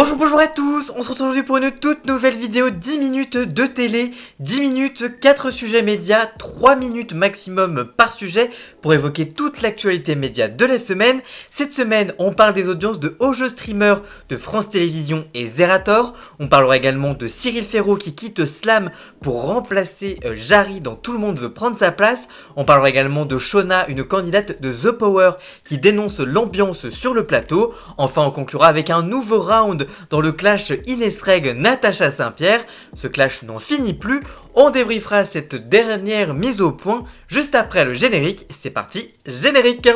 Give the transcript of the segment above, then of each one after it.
Bonjour à tous, on se retrouve aujourd'hui pour une toute nouvelle vidéo, 10 minutes de télé, 10 minutes, 4 sujets médias, 3 minutes maximum par sujet pour évoquer toute l'actualité média de la semaine. Cette semaine, on parle des audiences de hauts jeux streamers de France Télévisions et Zerator. On parlera également de Cyril Ferraud qui quitte Slam pour remplacer Jarry dans Tout le monde veut prendre sa place. On parlera également de Shona, une candidate de The Power qui dénonce l'ambiance sur le plateau. Enfin, on conclura avec un nouveau round dans le clash Inès Reg Natacha Saint-Pierre. Ce clash n'en finit plus. On débriefera cette dernière mise au point juste après le générique. C'est parti, générique.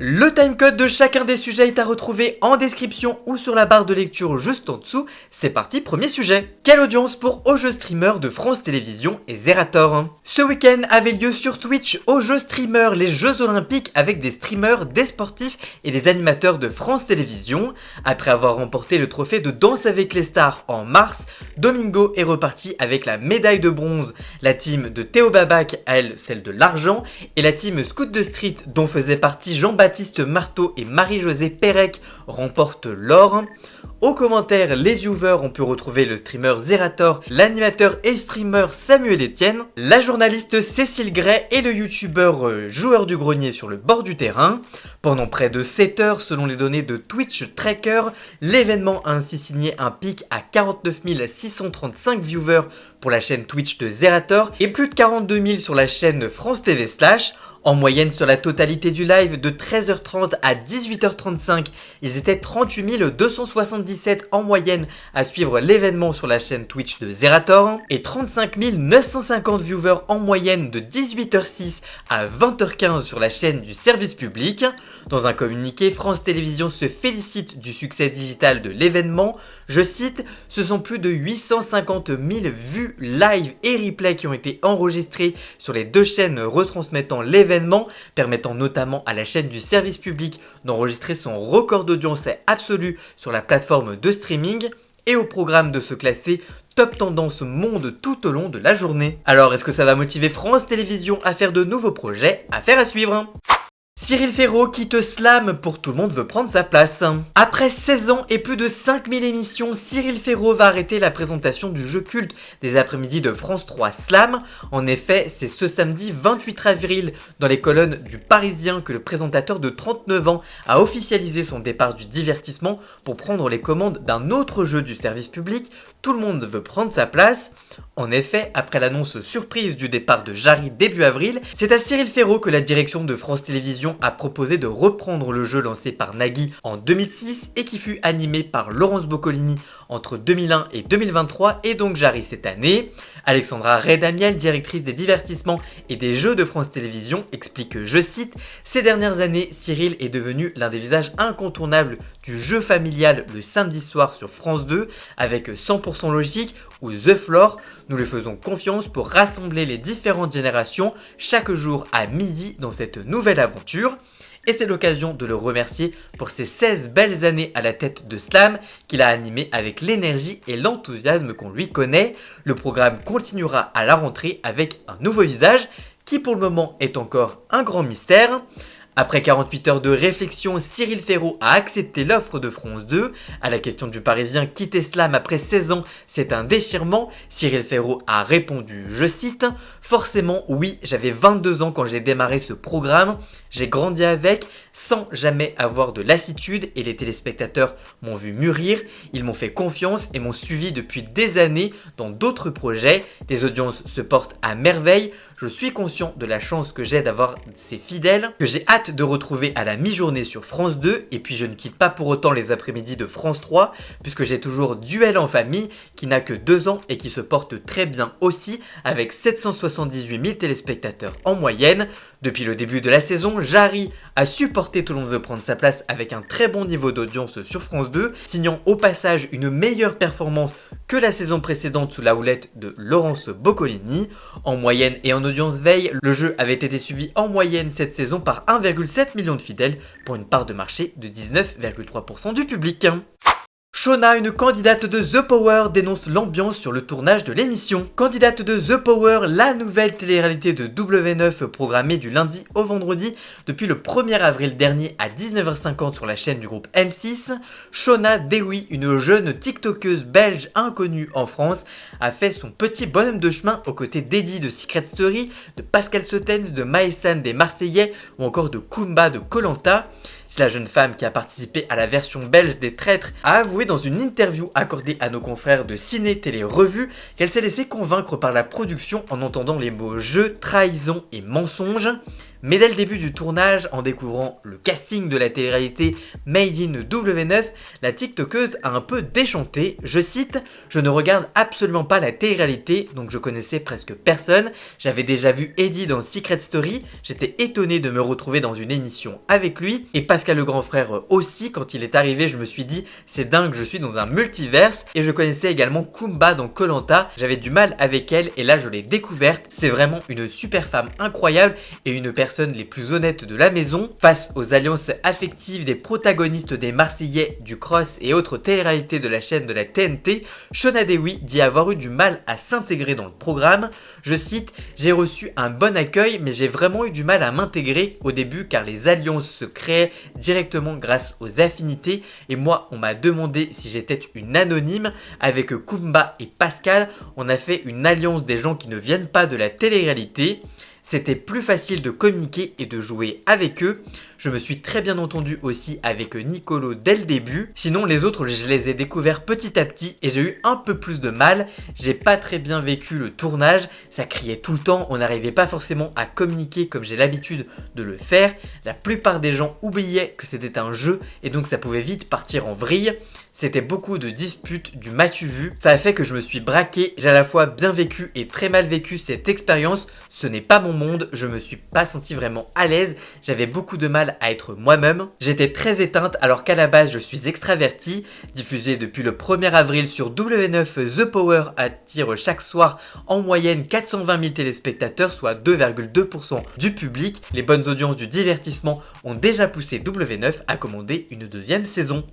Le timecode de chacun des sujets est à retrouver en description ou sur la barre de lecture juste en dessous. C'est parti, premier sujet. Quelle audience pour Hauts jeux streamers de France Télévisions et Zerator? Ce week-end avait lieu sur Twitch Hauts jeux streamers, les Jeux Olympiques avec des streamers, des sportifs et des animateurs de France Télévisions. Après avoir remporté le trophée de Danse avec les stars en mars, Domingo est reparti avec la médaille de bronze. La team de Théo Babac a elle celle de l'argent et la team Scout de Street dont faisait partie Jean-Baptiste Marteau et Marie-Josée Pérec remportent l'or. Aux commentaires, les viewers ont pu retrouver le streamer Zerator, l'animateur et streamer Samuel Etienne, la journaliste Cécile Gray et le youtubeur Joueur du Grenier sur le bord du terrain. Pendant près de 7 heures, selon les données de Twitch Tracker, l'événement a ainsi signé un pic à 49 635 viewers pour la chaîne Twitch de Zerator et plus de 42 000 sur la chaîne France TV Slash. En moyenne sur la totalité du live de 13h30 à 18h35, ils étaient 38 277 en moyenne à suivre l'événement sur la chaîne Twitch de Zerator et 35 950 viewers en moyenne de 18h06 à 20h15 sur la chaîne du service public. Dans un communiqué, France Télévisions se félicite du succès digital de l'événement. Je cite, « Ce sont plus de 850 000 vues live et replay qui ont été enregistrés sur les deux chaînes retransmettant l'événement, permettant notamment à la chaîne du service public d'enregistrer son record d'audience absolue sur la plateforme de streaming et au programme de se classer top tendance monde tout au long de la journée. » Alors, est-ce que ça va motiver France Télévisions à faire de nouveaux projets? Affaire à suivre. Cyril Ferraud quitte Slam pour Tout le monde veut prendre sa place. Après 16 ans et plus de 5000 émissions, Cyril Ferraud va arrêter la présentation du jeu culte des après-midi de France 3 Slam. En effet, c'est ce samedi 28 avril dans les colonnes du Parisien que le présentateur de 39 ans a officialisé son départ du divertissement pour prendre les commandes d'un autre jeu du service public, Tout le monde veut prendre sa place. En effet, après l'annonce surprise du départ de Jarry début avril, c'est à Cyril Ferraud que la direction de France Télévisions a proposé de reprendre le jeu lancé par Nagui en 2006 et qui fut animé par Laurence Boccolini entre 2001 et 2023 et donc Jarry cette année. Alexandra Redamiel, directrice des divertissements et des jeux de France Télévisions, explique que, je cite, « Ces dernières années, Cyril est devenu l'un des visages incontournables du jeu familial le samedi soir sur France 2 avec 100% Logique ou The Floor. Nous lui faisons confiance pour rassembler les différentes générations chaque jour à midi dans cette nouvelle aventure. » Et c'est l'occasion de le remercier pour ses 16 belles années à la tête de Slam qu'il a animé avec l'énergie et l'enthousiasme qu'on lui connaît. Le programme continuera à la rentrée avec un nouveau visage qui pour le moment est encore un grand mystère. Après 48 heures de réflexion, Cyril Ferraud a accepté l'offre de France 2. À la question du Parisien quitter Slam après 16 ans, c'est un déchirement. Cyril Ferraud a répondu, je cite, « Forcément, oui, j'avais 22 ans quand j'ai démarré ce programme. J'ai grandi avec, sans jamais avoir de lassitude et les téléspectateurs m'ont vu mûrir. Ils m'ont fait confiance et m'ont suivi depuis des années dans d'autres projets. Les audiences se portent à merveille. Je suis conscient de la chance que j'ai d'avoir ces fidèles, que j'ai hâte de retrouver à la mi-journée sur France 2 et puis je ne quitte pas pour autant les après-midi de France 3 puisque j'ai toujours Duel en famille qui n'a que 2 ans et qui se porte très bien aussi avec 778 000 téléspectateurs en moyenne. Depuis le début de la saison, Jarry a supporté Tout le monde veut prendre sa place avec un très bon niveau d'audience sur France 2, signant au passage une meilleure performance que la saison précédente sous la houlette de Laurence Boccolini. En moyenne et en audience veille, le jeu avait été suivi en moyenne cette saison par 1,7 million de fidèles pour une part de marché de 19,3% du public. Shauna, une candidate de The Power, dénonce l'ambiance sur le tournage de l'émission. Candidate de The Power, la nouvelle télé-réalité de W9 programmée du lundi au vendredi depuis le 1er avril dernier à 19h50 sur la chaîne du groupe M6, Shauna Dewi, une jeune tiktokeuse belge inconnue en France, a fait son petit bonhomme de chemin aux côtés d'Eddie de Secret Story, de Pascal Sautens, de Maësan des Marseillais ou encore de Kumba de koh Lanta. C'est la jeune femme qui a participé à la version belge des Traîtres a avoué dans une interview accordée à nos confrères de Ciné Télé Revue qu'elle s'est laissée convaincre par la production en entendant les mots jeu, trahison et mensonge. Mais dès le début du tournage, en découvrant le casting de la télé-réalité Made in W9, la tiktokeuse a un peu déchanté. Je cite: « Je ne regarde absolument pas la télé-réalité, donc je connaissais presque personne. J'avais déjà vu Eddie dans Secret Story, j'étais étonné de me retrouver dans une émission avec lui. Et Pascal le grand frère aussi, quand il est arrivé, je me suis dit, c'est dingue, je suis dans un multiverse. Et je connaissais également Kumba dans koh Lanta, j'avais du mal avec elle et là je l'ai découverte. C'est vraiment une super femme incroyable et une personne les plus honnêtes de la maison. Face aux alliances affectives des protagonistes des Marseillais, du Cross et autres télé-réalités de la chaîne de la TNT, Shauna Dewi dit avoir eu du mal à s'intégrer dans le programme. Je cite: « J'ai reçu un bon accueil, mais j'ai vraiment eu du mal à m'intégrer au début car les alliances se créaient directement grâce aux affinités et moi on m'a demandé si j'étais une anonyme. Avec Kumba et Pascal, on a fait une alliance des gens qui ne viennent pas de la télé-réalité. C'était plus facile de communiquer et de jouer avec eux. Je me suis très bien entendu aussi avec Nicolo dès le début. Sinon les autres je les ai découverts petit à petit et j'ai eu un peu plus de mal. J'ai pas très bien vécu le tournage, ça criait tout le temps, on n'arrivait pas forcément à communiquer comme j'ai l'habitude de le faire. La plupart des gens oubliaient que c'était un jeu et donc ça pouvait vite partir en vrille. C'était beaucoup de disputes, du m'as-tu vu. Ça a fait que je me suis braqué. J'ai à la fois bien vécu et très mal vécu cette expérience. Ce n'est pas mon monde, je me suis pas senti vraiment à l'aise. J'avais beaucoup de mal à être moi-même. J'étais très éteinte alors qu'à la base je suis extravertie. Diffusé depuis le 1er avril sur W9, The Power attire chaque soir en moyenne 420 000 téléspectateurs, soit 2,2% du public. Les bonnes audiences du divertissement ont déjà poussé W9 à commander une deuxième saison.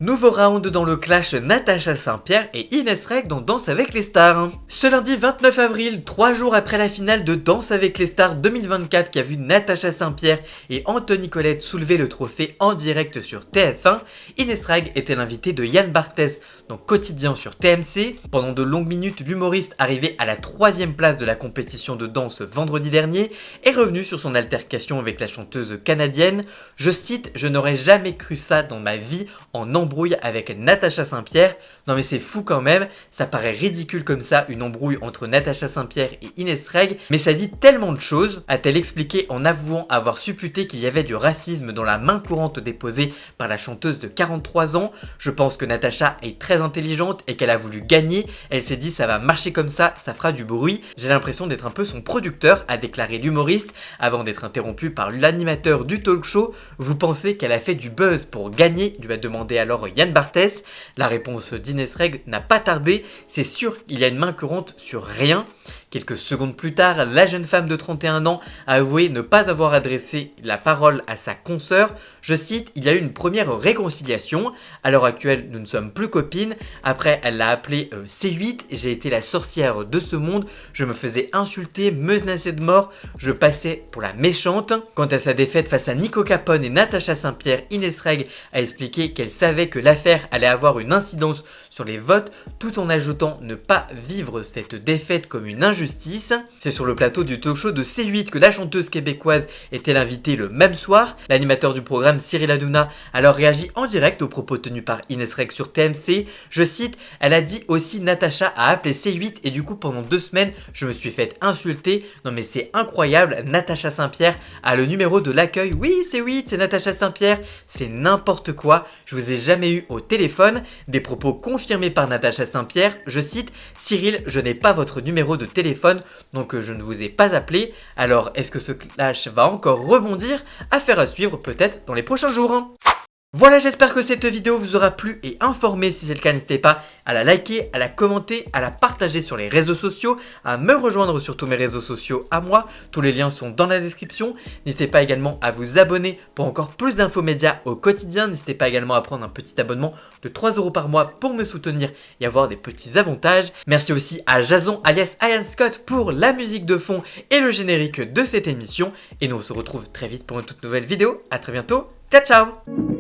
Nouveau round dans le clash Natacha Saint-Pierre et Inès Reg dans Danse avec les stars. Ce lundi 29 avril, 3 jours après la finale de Danse avec les stars 2024 qui a vu Natacha Saint-Pierre et Anthony Colette soulever le trophée en direct sur TF1, Inès Reg était l'invitée de Yann Barthès dans Quotidien sur TMC. Pendant de longues minutes, l'humoriste arrivé à la 3e place de la compétition de danse vendredi dernier est revenu sur son altercation avec la chanteuse canadienne. Je cite: « Je n'aurais jamais cru ça dans ma vie en embrouille avec Natacha Saint-Pierre. Non mais c'est fou quand même, ça paraît ridicule comme ça, une embrouille entre Natacha Saint-Pierre et Inès Reg, mais ça dit tellement de choses », a-t-elle expliqué en avouant avoir supputé qu'il y avait du racisme dans la main courante déposée par la chanteuse de 43 ans. « Je pense que Natacha est très intelligente et qu'elle a voulu gagner, elle s'est dit ça va marcher comme ça fera du bruit. J'ai l'impression d'être un peu son producteur », a déclaré l'humoriste avant d'être interrompu par l'animateur du talk show. « Vous pensez qu'elle a fait du buzz pour gagner ?» lui a demandé alors Yann Barthès. La réponse d'Inès Reg n'a pas tardé, c'est sûr qu'il y a une main courante sur rien. Quelques secondes plus tard, la jeune femme de 31 ans a avoué ne pas avoir adressé la parole à sa consoeur. Je cite: « Il y a eu une première réconciliation. À l'heure actuelle, nous ne sommes plus copines. Après, elle l'a appelé C8. J'ai été la sorcière de ce monde. Je me faisais insulter, menacer de mort. Je passais pour la méchante. » Quant à sa défaite face à Nico Capone et Natacha Saint-Pierre, Inès Reg a expliqué qu'elle savait que l'affaire allait avoir une incidence sur les votes, tout en ajoutant ne pas vivre cette défaite comme une injustice. C'est sur le plateau du talk show de C8 que la chanteuse québécoise était l'invitée le même soir. L'animateur du programme, Cyril Hanouna, a alors réagi en direct aux propos tenus par Inès Reg sur TMC. Je cite: « Elle a dit aussi Natacha a appelé C8 et du coup pendant 2 semaines je me suis fait insulter. Non mais c'est incroyable, Natacha Saint-Pierre a le numéro de l'accueil. Oui C8, c'est Natacha Saint-Pierre, c'est n'importe quoi, je vous ai jamais eu au téléphone. » Des propos confirmés par Natacha Saint-Pierre. Je cite: « Cyril, je n'ai pas votre numéro de téléphone, donc je ne vous ai pas appelé. » Alors est-ce que ce clash va encore rebondir? Affaire à suivre peut-être dans les prochains jours. Voilà, j'espère que cette vidéo vous aura plu et informé. Si c'est le cas, n'hésitez pas à la liker, à la commenter, à la partager sur les réseaux sociaux, à me rejoindre sur tous mes réseaux sociaux à moi. Tous les liens sont dans la description. N'hésitez pas également à vous abonner pour encore plus d'infos médias au quotidien. N'hésitez pas également à prendre un petit abonnement de 3 € par mois pour me soutenir et avoir des petits avantages. Merci aussi à Jason alias Ian Scott pour la musique de fond et le générique de cette émission. Et nous on se retrouve très vite pour une toute nouvelle vidéo. A très bientôt. Ciao ciao.